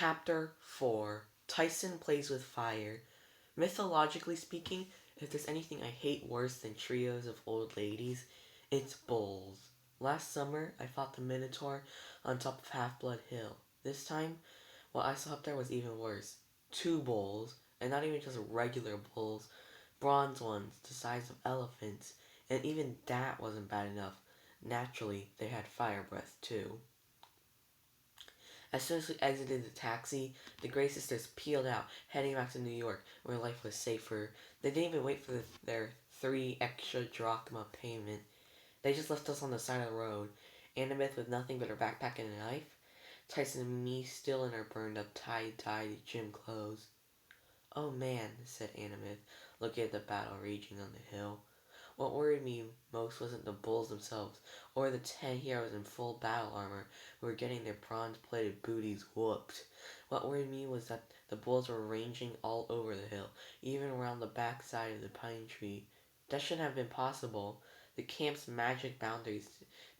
Chapter 4. Tyson Plays with Fire. Mythologically speaking, if there's anything I hate worse than trios of old ladies, it's bulls. Last summer, I fought the Minotaur on top of Half-Blood Hill. This time, what I saw up there was even worse. Two bulls, and not even just regular bulls, bronze ones the size of elephants, and even that wasn't bad enough. Naturally, they had fire breath too. As soon as we exited the taxi, the Grey Sisters peeled out, heading back to New York, where life was safer. They didn't even wait for their 3 extra drachma payment. They just left us on the side of the road. Annabeth with nothing but her backpack and a knife. Tyson and me still in our burned-up tie-dyed gym clothes. "Oh man," said Annabeth, looking at the battle raging on the hill. What worried me most wasn't the bulls themselves, or the 10 heroes in full battle armor who were getting their bronze-plated booties whooped. What worried me was that the bulls were ranging all over the hill, even around the back side of the pine tree. That shouldn't have been possible. The camp's magic boundaries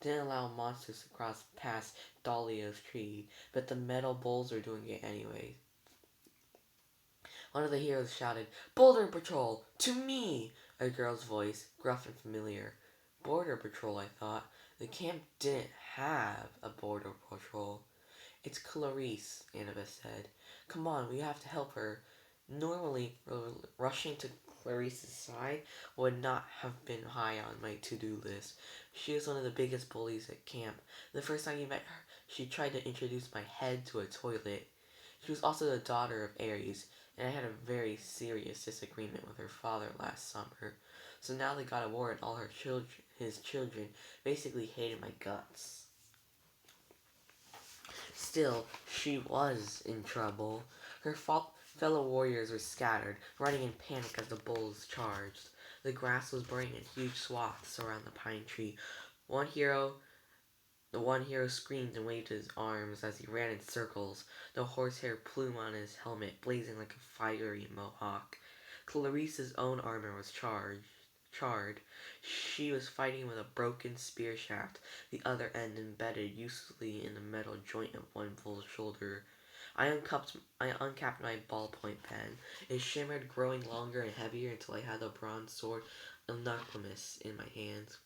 didn't allow monsters to cross past Dahlia's tree, but the metal bulls were doing it anyway. One of the heroes shouted, "Border Patrol! To me!" A girl's voice, gruff and familiar. Border Patrol, I thought. The camp didn't have a Border Patrol. "It's Clarice," Annabeth said. "Come on, we have to help her." Normally, rushing to Clarice's side would not have been high on my to-do list. She was one of the biggest bullies at camp. The first time you met her, she tried to introduce my head to a toilet. She was also the daughter of Ares, and I had a very serious disagreement with her father last summer. So now they got a war and all his children basically hated my guts. Still, she was in trouble. Her fellow warriors were scattered, running in panic as the bulls charged. The grass was burning in huge swaths around the pine tree. The one hero screamed and waved his arms as he ran in circles, the horsehair plume on his helmet blazing like a fiery mohawk. Clarice's own armor was charred. She was fighting with a broken spear shaft, the other end embedded uselessly in the metal joint of one bull's shoulder. I uncapped my ballpoint pen. It shimmered, growing longer and heavier until I had the bronze sword of Nokomis in my hands.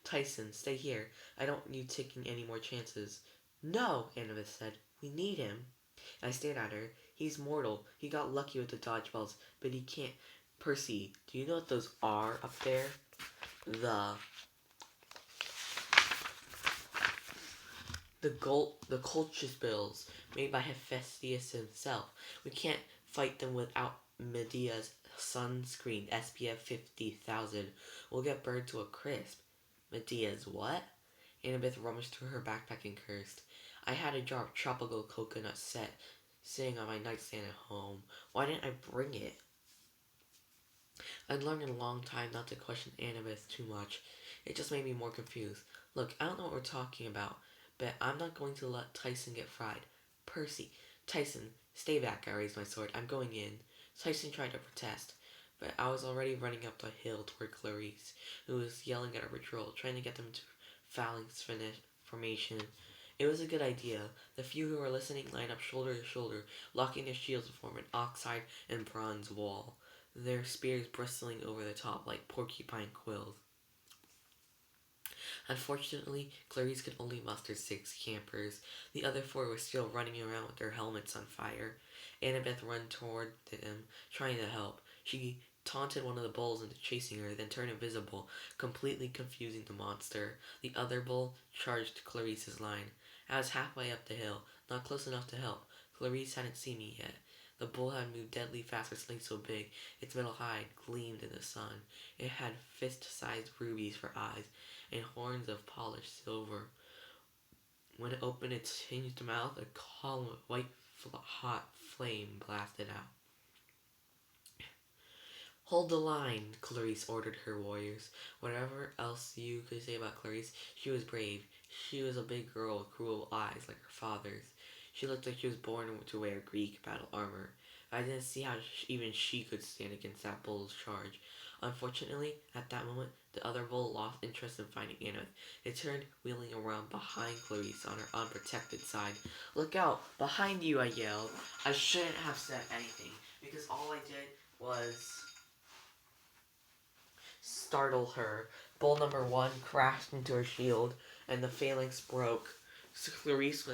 "Tyson, stay here. I don't want you taking any more chances." "No," Annabeth said. "We need him." I stared at her. "He's mortal. He got lucky with the dodgeballs, but he can't." "Percy, do you know what those are up there?" The Colchis bills, made by Hephaestus himself. We can't fight them without Medea's sunscreen SPF 50,000. We'll get burned to a crisp." "Medea's what?" Annabeth rummaged through her backpack and cursed. "I had a jar of tropical coconut set sitting on my nightstand at home. Why didn't I bring it?" I'd learned in a long time not to question Annabeth too much. It just made me more confused. "Look, I don't know what we're talking about, but I'm not going to let Tyson get fried." "Percy, Tyson, stay back," I raised my sword. "I'm going in." Tyson tried to protest, but I was already running up the hill toward Clarice, who was yelling at our patrol, trying to get them to phalanx formation. It was a good idea. The few who were listening lined up shoulder to shoulder, locking their shields to form an oxide and bronze wall, their spears bristling over the top like porcupine quills. Unfortunately, Clarice could only muster 6 campers. The other 4 were still running around with their helmets on fire. Annabeth ran toward them, trying to help. She taunted one of the bulls into chasing her, then turned invisible, completely confusing the monster. The other bull charged Clarice's line. I was halfway up the hill, not close enough to help. Clarice hadn't seen me yet. The bull had moved deadly fast for something so big. Its metal hide gleamed in the sun. It had fist-sized rubies for eyes, and horns of polished silver. When it opened its hinged mouth, a column of white hot flame blasted out. "Hold the line," Clarice ordered her warriors. Whatever else you could say about Clarice, she was brave. She was a big girl with cruel eyes like her father's. She looked like she was born to wear Greek battle armor. I didn't see how even she could stand against that bull's charge. Unfortunately, at that moment, The other bull lost interest in finding Annabeth. It turned, wheeling around behind Clarice on her unprotected side. "Look out! Behind you!" I yelled. I shouldn't have said anything, because all I did was startle her. Bull number one crashed into her shield, and the phalanx broke. So Clarice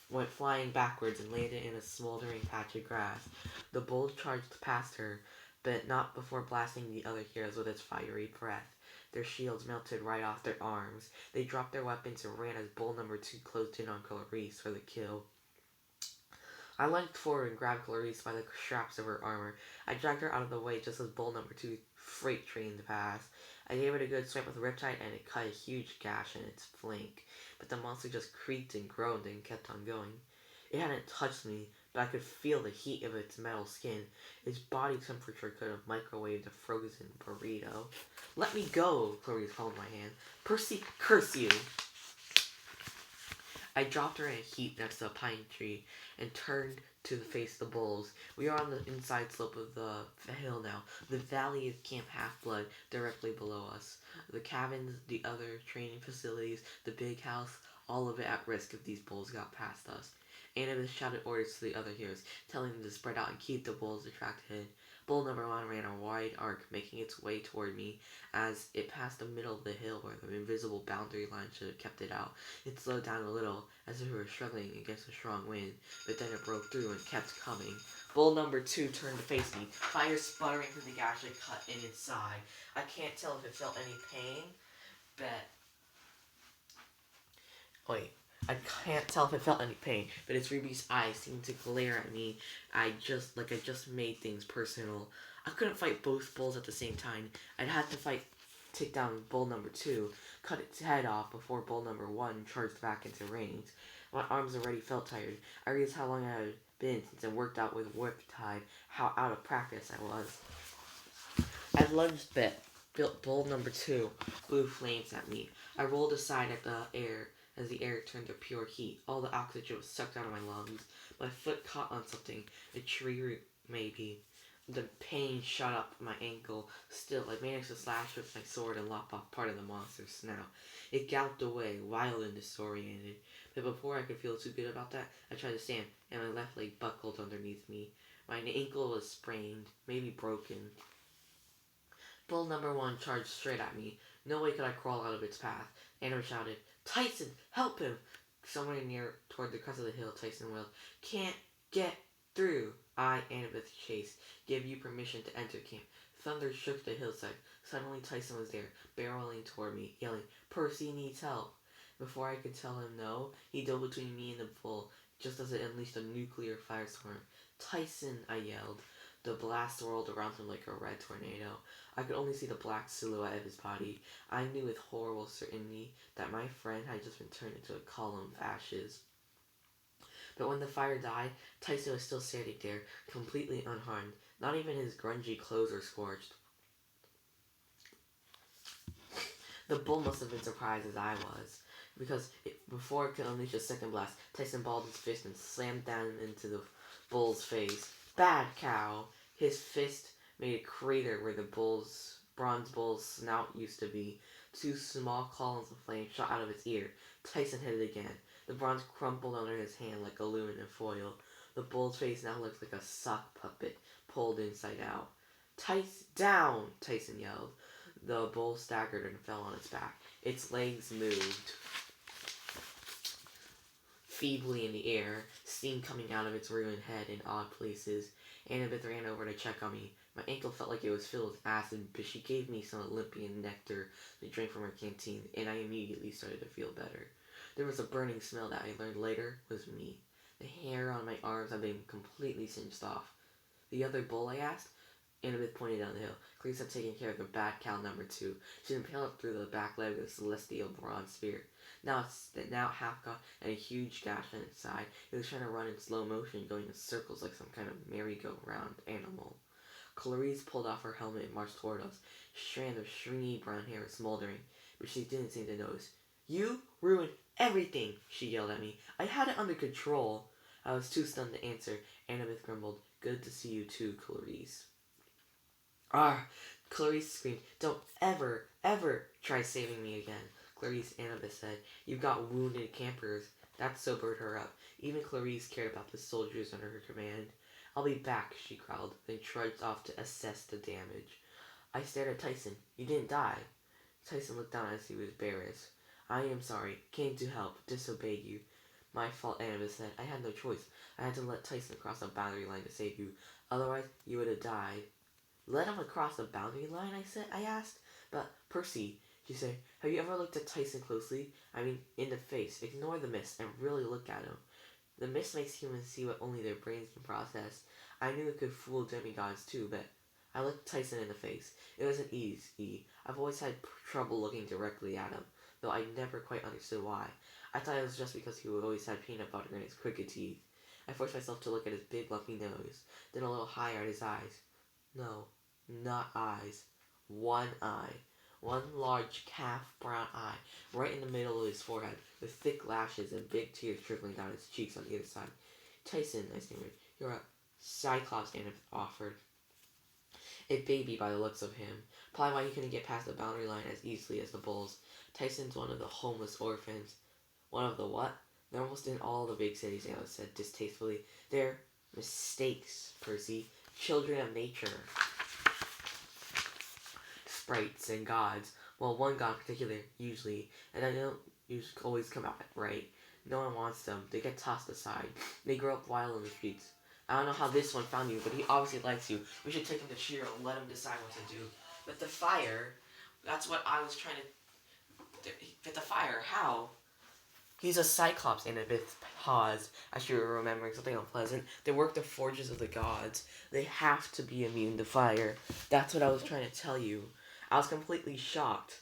went flying backwards and landed in a smoldering patch of grass. The bull charged past her, but not before blasting the other heroes with its fiery breath. Their shields melted right off their arms. They dropped their weapons and ran as bull number two closed in on Clarice for the kill. I lunged forward and grabbed Clarice by the straps of her armor. I dragged her out of the way just as bull number two freight trained past. I gave it a good swipe with Riptide and it cut a huge gash in its flank, but the monster just creaked and groaned and kept on going. It hadn't touched me, but I could feel the heat of its metal skin. Its body temperature could have microwaved a frozen burrito. "Let me go!" Clarice held my hand. "Percy, curse you!" I dropped her in a heap next to a pine tree and turned to face the bulls. We are on the inside slope of the hill now, the valley of Camp Half-Blood directly below us. The cabins, the other training facilities, the big house, all of it at risk if these bulls got past us. Annabeth shouted orders to the other heroes, telling them to spread out and keep the bulls attracted. Bull number one ran a wide arc, making its way toward me. As it passed the middle of the hill where the invisible boundary line should have kept it out, it slowed down a little, as if it were struggling against a strong wind, but then it broke through and kept coming. Bull number two turned to face me, fire sputtering through the gash it cut in its side. I can't tell if it felt any pain, but... Wait. I can't tell if it felt any pain, but its ruby's eyes seemed to glare at me. I just made things personal. I couldn't fight both bulls at the same time. I'd have to take down bull number two, cut its head off before bull number one charged back into range. My arms already felt tired. I realized how long I had been since I worked out with Riptide, how out of practice I was. I lunged built bull number two, blew flames at me. I rolled aside at the air as the air turned to pure heat. All the oxygen was sucked out of my lungs. My foot caught on something, a tree root maybe. The pain shot up my ankle. Still, I managed to slash with my sword and lop off part of the monster's snout. It galloped away, wild and disoriented. But before I could feel too good about that, I tried to stand, and my left leg buckled underneath me. My ankle was sprained, maybe broken. Bull number one charged straight at me. No way could I crawl out of its path. Anna shouted, "Tyson, help him!" Somewhere near toward the crest of the hill, Tyson wailed, "Can't get through." I, Annabeth Chase, give you permission to enter camp. Thunder shook the hillside. Suddenly Tyson was there, barreling toward me, yelling, "Percy needs help." Before I could tell him no, he dove between me and the bull, just as it unleashed a nuclear firestorm. "Tyson," I yelled. The blast whirled around him like a red tornado. I could only see the black silhouette of his body. I knew with horrible certainty that my friend had just been turned into a column of ashes. But when the fire died, Tyson was still standing there, completely unharmed. Not even his grungy clothes were scorched. The bull must have been surprised as I was, because before it could unleash a second blast, Tyson balled his fist and slammed down into the bull's face. "Bad cow!" His fist made a crater where the bronze bull's snout used to be. Two small columns of flame shot out of its ear. Tyson hit it again. The bronze crumpled under his hand like aluminum foil. The bull's face now looked like a sock puppet pulled inside out. "Tyson, down!" Tyson yelled. The bull staggered and fell on its back. Its legs moved feebly in the air, steam coming out of its ruined head in odd places. Annabeth ran over to check on me. My ankle felt like it was filled with acid, but she gave me some Olympian nectar to drink from her canteen, and I immediately started to feel better. There was a burning smell that I learned later was me. The hair on my arms had been completely singed off. "The other bull?" I asked. Annabeth pointed down the hill. Clarice had taken care of the bad cow number two. She had impaled through the back leg with a celestial bronze spear. Now half gone and a huge gash on its side. It was trying to run in slow motion, going in circles like some kind of merry-go-round animal. Clarice pulled off her helmet and marched toward us. A strand of stringy brown hair was smoldering, but she didn't seem to notice. "You ruined everything!" she yelled at me. "I had it under control." I was too stunned to answer. Annabeth grumbled, "Good to see you too, Clarice." Ah! Clarice screamed. Don't ever, ever try saving me again. Clarice, Annabeth said. You've got wounded campers. That sobered her up. Even Clarice cared about the soldiers under her command. I'll be back, she growled, then trudged off to assess the damage. I stared at Tyson. You didn't die. Tyson looked down as he was embarrassed. I am sorry. Came to help. Disobeyed you. My fault, Annabeth said. I had no choice. I had to let Tyson cross the boundary line to save you. Otherwise, you would have died. Let him across the boundary line, I asked. But, Percy, she said, have you ever looked at Tyson closely? I mean, in the face. Ignore the mist and really look at him. The mist makes humans see what only their brains can process. I knew it could fool demigods too, but I looked Tyson in the face. It wasn't easy. I've always had trouble looking directly at him, though I never quite understood why. I thought it was just because he always had peanut butter in his crooked teeth. I forced myself to look at his big lumpy nose, then a little higher at his eyes. No, not eyes. One eye. One large calf brown eye, right in the middle of his forehead, with thick lashes and big tears trickling down his cheeks on either side. Tyson, I stammered. You're a Cyclops, Anna offered. A baby by the looks of him. Probably why he couldn't get past the boundary line as easily as the bulls. Tyson's one of the homeless orphans. One of the what? They're almost in all the big cities, Anna said distastefully. They're mistakes, Percy. Children of nature. Sprites and gods. Well, one god in particular, usually, and I don't usually always come out right. No one wants them. They get tossed aside. They grow up wild in the streets. I don't know how this one found you, but he obviously likes you. We should take him to Shiro and let him decide what to do. But the fire, that's what I was trying to... But the fire, how? He's a Cyclops, Annabeth paused as she were remembering something unpleasant. They work the forges of the gods. They have to be immune to fire. That's what I was trying to tell you. I was completely shocked.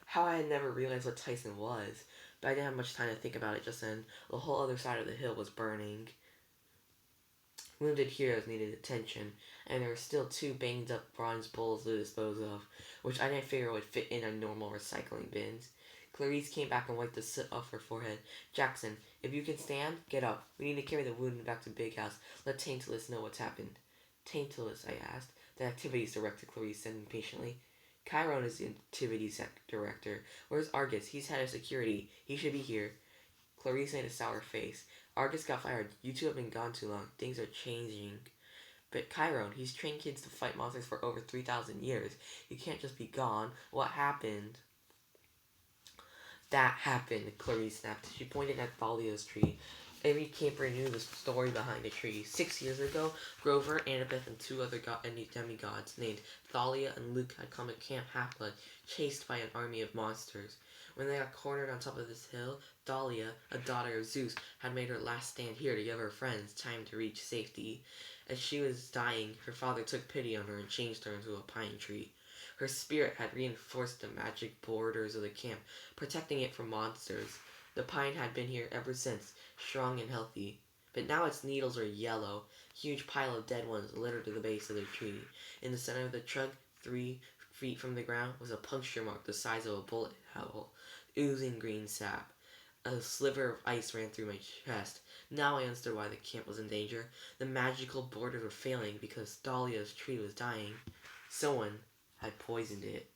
How I had never realized what Tyson was. But I didn't have much time to think about it just then. The whole other side of the hill was burning. Wounded heroes needed attention, and there were still 2 banged up bronze bowls to dispose of, which I didn't figure would fit in our normal recycling bins. Clarice came back and wiped the soot off her forehead. Jackson, if you can stand, get up. We need to carry the wounded back to Big House. Let Tantalus know what's happened. Tantalus, I asked. The activities director, Clarice said impatiently. Chiron is the activities director. Where's Argus? He's head of security. He should be here. Clarice made a sour face. Argus got fired. You 2 have been gone too long. Things are changing. But Chiron, he's trained kids to fight monsters for over 3,000 years. He can't just be gone. What happened? That happened, Clarice snapped. She pointed at Thalia's tree. Every camper knew the story behind the tree. 6 years ago, Grover, Annabeth, and 2 other demigods named Thalia and Luke had come to Camp Half-Blood, chased by an army of monsters. When they got cornered on top of this hill, Thalia, a daughter of Zeus, had made her last stand here to give her friends time to reach safety. As she was dying, her father took pity on her and changed her into a pine tree. Her spirit had reinforced the magic borders of the camp, protecting it from monsters. The pine had been here ever since, strong and healthy. But now its needles were yellow. Huge pile of dead ones littered to the base of the tree. In the center of the trunk, 3 feet from the ground, was a puncture mark the size of a bullet hole, oozing green sap. A sliver of ice ran through my chest. Now I understood why the camp was in danger. The magical borders were failing because Thalia's tree was dying. Someone had poisoned it.